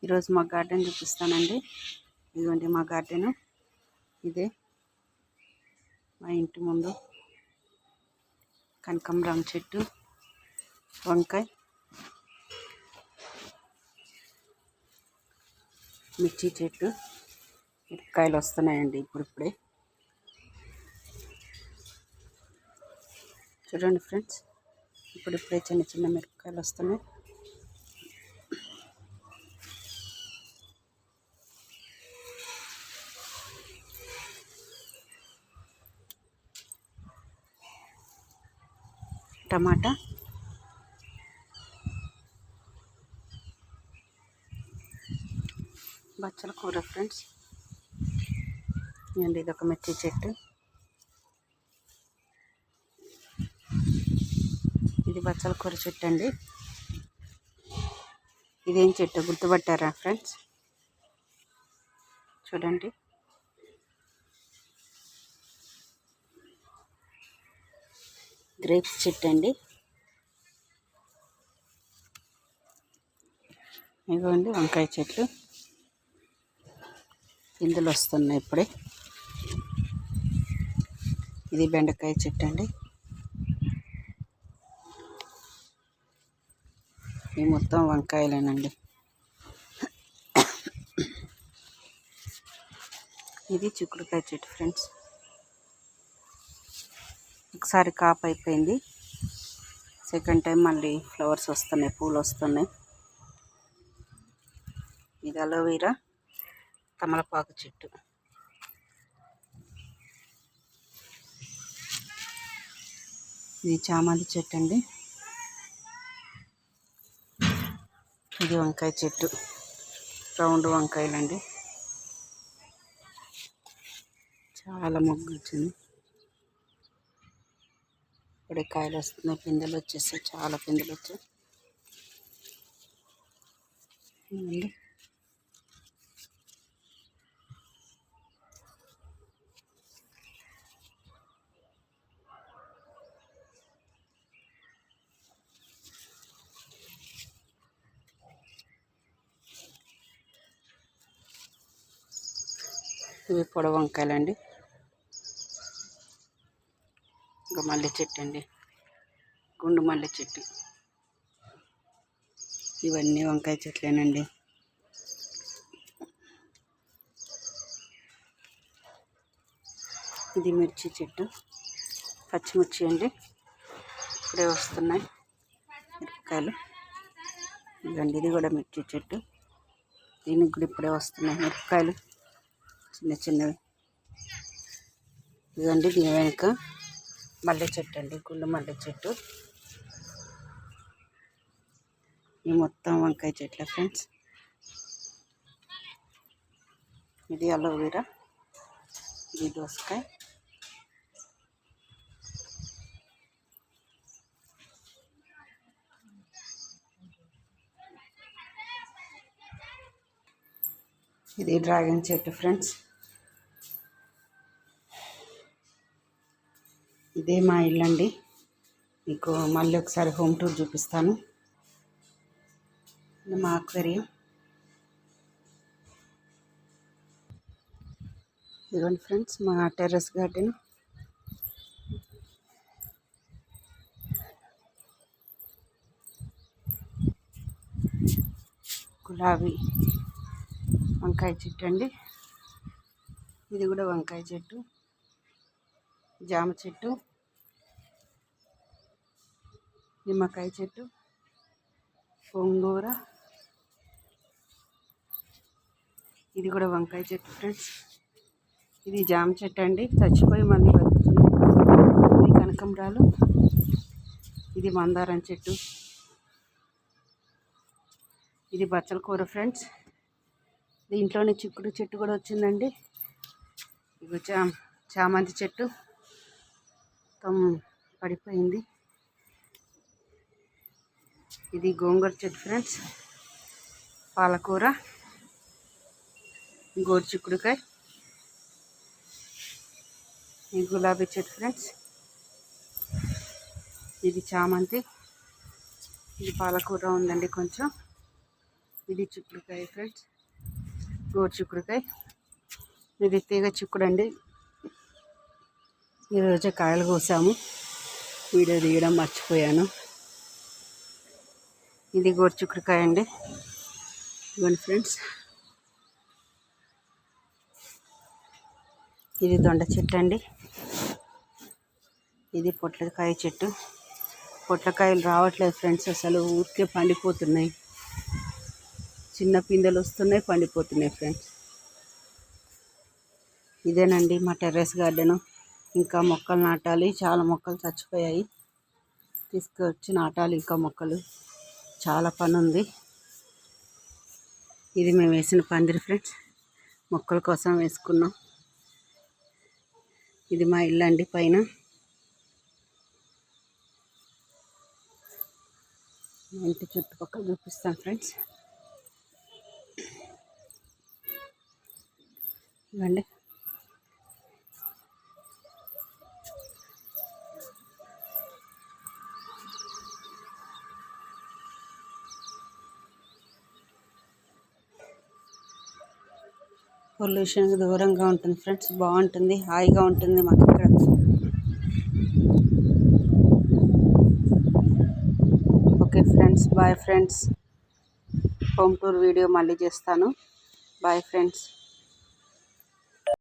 ఈరోజు మా గార్డెన్ చూపిస్తానండి. ఇదిగోండి మా గార్డెన్. ఇదే మా ఇంటి ముందు కనకాంబరం చెట్టు, వంకాయ, మిర్చి చెట్టు, మిరపకాయలు వస్తున్నాయండి ఇప్పుడిప్పుడే. చూడండి ఫ్రెండ్స్, ఇప్పుడిప్పుడే చిన్న చిన్న మిరపకాయలు వస్తున్నాయి. టమాటా, బచ్చల కూర ఫ్రెండ్స్. ఇది ఒక మిర్చి చెట్టు, ఇది బచ్చల కూర చెట్టు అండి. ఇదేం చెట్టు గుర్తుపట్టారా ఫ్రెండ్స్? చూడండి, గ్రేప్స్ చెట్టు అండి. ఇదిగోండి వంకాయ చెట్లు, పిందులు వస్తున్నాయి ఇప్పుడే. ఇది బెండకాయ చెట్టు అండి. ఇవి మొత్తం వంకాయలేనండి. ఇది చిక్కుడుకాయ చెట్టు ఫ్రెండ్స్. ఒకసారి కాపు అయిపోయింది, సెకండ్ టైం మళ్ళీ ఫ్లవర్స్ వస్తున్నాయి, పూలు వస్తున్నాయి. ఇది అలోవెరా, తమలపాకు చెట్టు. ఇది చామంతి చెట్టు అండి. ఇది వంకాయ చెట్టు, రౌండ్ వంకాయలండి. చాలా మొగ్గు వచ్చింది. ఇప్పుడే కాయలు వస్తున్నాయి, పిందెలు వచ్చేసాయి, చాలా పిందెలు వచ్చాయి. ఇవి పొడవు వంకాయలండి. ఇంకా మల్లె చెట్టు అండి, గుండు మల్లె చెట్టు. ఇవన్నీ వంకాయ చెట్లేనండి. ఇది మిర్చి చెట్టు, పచ్చిమిర్చి అండి. ఇప్పుడే వస్తున్నాయి మిరపకాయలు. ఇదండి, ఇది కూడా మిర్చి చెట్టు. దీనికి కూడా ఇప్పుడే వస్తున్నాయి మిరపకాయలు, చిన్న చిన్నవి. ఇదండి దీని వెనుక మల్లె చెట్టు అండి, గుండు మల్లె చెట్టు. ఈ మొత్తం వంకాయ చెట్ల ఫ్రెండ్స్. ఇది అలోవెరా, ఇది దోసకాయ. ఇది డ్రాగన్ చెట్టు ఫ్రెండ్స్. ఇదే మా ఇల్లు అండి. మీకు మళ్ళీ ఒకసారి హోమ్ టూర్ చూపిస్తాను. మా అక్వేరియం. ఇదిగోండి ఫ్రెండ్స్ మా టెర్రస్ గార్డెన్. గులాబీ వంకాయ చెట్టు అండి. ఇది కూడా వంకాయ చెట్టు, జామ చెట్టు, నిమ్మకాయ చెట్టు, గోంగూర. ఇది కూడా వంకాయ చెట్టు ఫ్రెండ్స్. ఇది జామ చెట్టు అండి, చచ్చిపోయి మళ్ళీ బతుకుతుంది. ఇది కనకాంబరాలు, ఇది మందారం చెట్టు, ఇది బచ్చల కూర ఫ్రెండ్స్. దీంట్లోనే చిక్కుడు చెట్టు కూడా వచ్చిందండి. ఇది చామంతి చెట్టు మొత్తం పడిపోయింది. ఇది గోంగూర చెట్టు ఫ్రెండ్స్, పాలకూర, గోరు చిక్కుడుకాయ, ఈ గులాబీ చెట్టు ఫ్రెండ్స్. ఇది చామంతి, ఇది పాలకూర ఉందండి కొంచెం. ఇది చిక్కుడుకాయ ఫ్రెండ్స్, గోరు చిక్కుడుకాయ. ఇది తీగ చిక్కుడు అండి. ఈరోజే కాయలు కోసాము, వీడియో తీయడం మర్చిపోయాను. ఇది గోరు చిక్కుడుకాయ అండి. ఇవ్వండి ఫ్రెండ్స్. ఇది దొండ చెట్టు అండి. ఇది పొట్లకాయ చెట్టు. పొట్లకాయలు రావట్లేదు ఫ్రెండ్స్, అసలు ఊరికే పండిపోతున్నాయి. చిన్న పిందెలు వస్తున్నాయి, పండిపోతున్నాయి ఫ్రెండ్స్. ఇదేనండి మా టెర్రస్ గార్డెను. ఇంకా మొక్కలు నాటాలి, చాలా మొక్కలు చచ్చిపోయాయి, తీసుకొచ్చి నాటాలి ఇంకా మొక్కలు. చాలా పని ఉంది. ఇది మేము వేసిన పందిరి ఫ్రెండ్స్, మొక్కల కోసం వేసుకున్నాం. ఇది మా ఇల్లు అండి పైన. ఇంటి చుట్టుపక్కల చూపిస్తాను ఫ్రెండ్స్. ఇవ్వండి. పొల్యూషన్కి దూరంగా ఉంటుంది ఫ్రెండ్స్, బాగుంటుంది, హాయిగా ఉంటుంది మాకు ఇక్కడ. Okay friends, bye friends. Home tour video మళ్ళీ చేస్తాను. Bye friends.